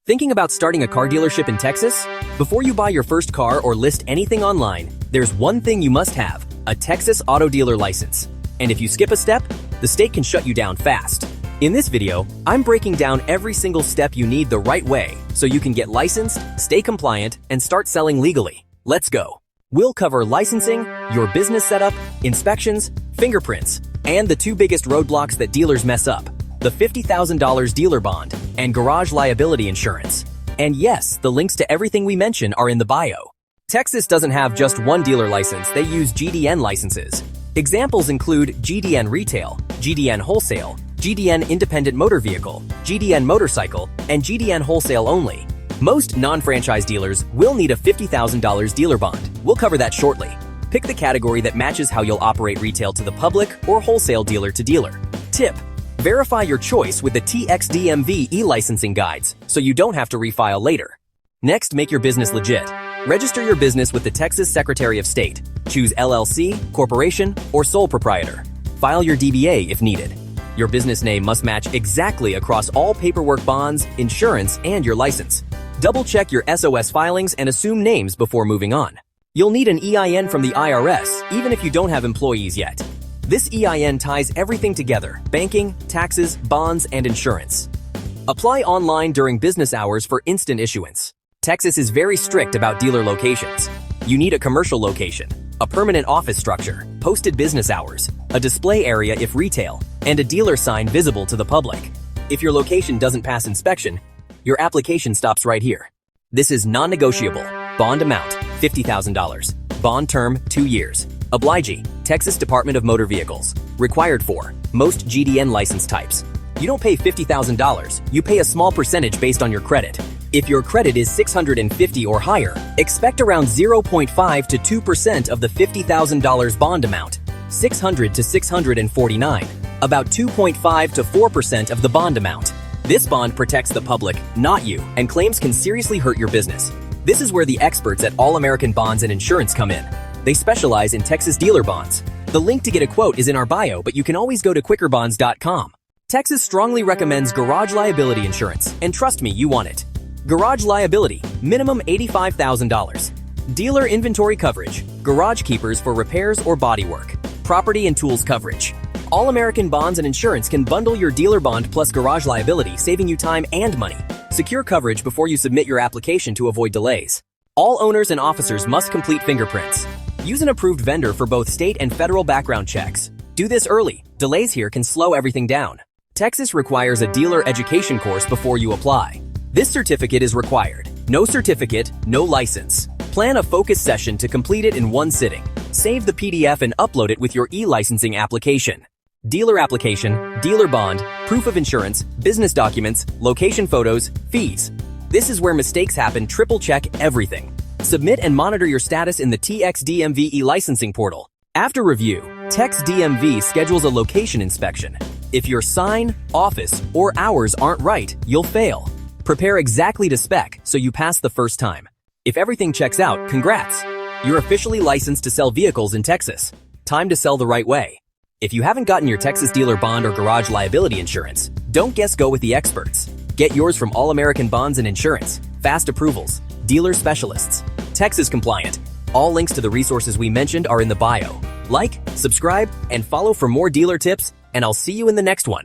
Thinking about starting a car dealership in Texas? Before you buy your first car or list anything online, there's one thing you must have: a Texas auto dealer license. And if you skip a step, the state can shut you down fast. In this video, I'm breaking down every single step you need the right way so you can get licensed, stay compliant, and start selling legally. Let's go. We'll cover licensing, your business setup, inspections, fingerprints, and the two biggest roadblocks that dealers mess up: the $50,000 dealer bond and garage liability insurance. And yes, the links to everything we mention are in the bio. Texas doesn't have just one dealer license, they use GDN licenses. Examples include GDN Retail, GDN Wholesale, GDN Independent Motor Vehicle, GDN Motorcycle, and GDN Wholesale only. Most non-franchise dealers will need a $50,000 dealer bond. We'll cover that shortly. Pick the category that matches how you'll operate retail to the public or wholesale dealer to dealer. Tip: verify your choice with the TxDMV e-licensing guides so you don't have to refile later. Next, make your business legit. Register your business with the Texas Secretary of State. Choose LLC, corporation, or sole proprietor. File your DBA if needed. Your business name must match exactly across all paperwork, bonds, insurance, and your license. Double-check your SOS filings and assume names before moving on. You'll need an EIN from the IRS, even if you don't have employees yet. This EIN ties everything together: banking, taxes, bonds, and insurance. Apply online during business hours for instant issuance. Texas is very strict about dealer locations. You need a commercial location, a permanent office structure, posted business hours, a display area if retail, and a dealer sign visible to the public. If your location doesn't pass inspection, your application stops right here. This is non-negotiable. Bond amount: $50,000. Bond term: 2 years. Obligee: Texas Department of Motor Vehicles. Required for most GDN license types. You don't pay $50,000, you pay a small percentage based on your credit. If your credit is 650 or higher, expect around 0.5 to 2% of the $50,000 bond amount. 600 to 649, about 2.5 to 4% of the bond amount. This bond protects the public, not you, and claims can seriously hurt your business. This is where the experts at All American Bonds and Insurance come in. They specialize in Texas dealer bonds. The link to get a quote is in our bio, but you can always go to quickerbonds.com. Texas strongly recommends garage liability insurance, and trust me, you want it. Garage liability, minimum $85,000. Dealer inventory coverage, garage keepers for repairs or bodywork. Property and tools coverage. All American Bonds and Insurance can bundle your dealer bond plus garage liability, saving you time and money. Secure coverage before you submit your application to avoid delays. All owners and officers must complete fingerprints. Use an approved vendor for both state and federal background checks. Do this early. Delays here can slow everything down. Texas requires a dealer education course before you apply. This certificate is required. No certificate, no license. Plan a focus session to complete it in one sitting. Save the PDF and upload it with your e-licensing application. Dealer application, dealer bond, proof of insurance, business documents, location photos, fees. This is where mistakes happen. Triple check everything. Submit and monitor your status in the TxDMV e-licensing portal. After review, TxDMV schedules a location inspection. If your sign, office, or hours aren't right, you'll fail. Prepare exactly to spec so you pass the first time. If everything checks out, congrats! You're officially licensed to sell vehicles in Texas. Time to sell the right way. If you haven't gotten your Texas dealer bond or garage liability insurance, don't guess, go with the experts. Get yours from All American Bonds and Insurance. Fast approvals. Dealer specialists. Texas compliant. All links to the resources we mentioned are in the bio. Like, subscribe, and follow for more dealer tips, and I'll see you in the next one.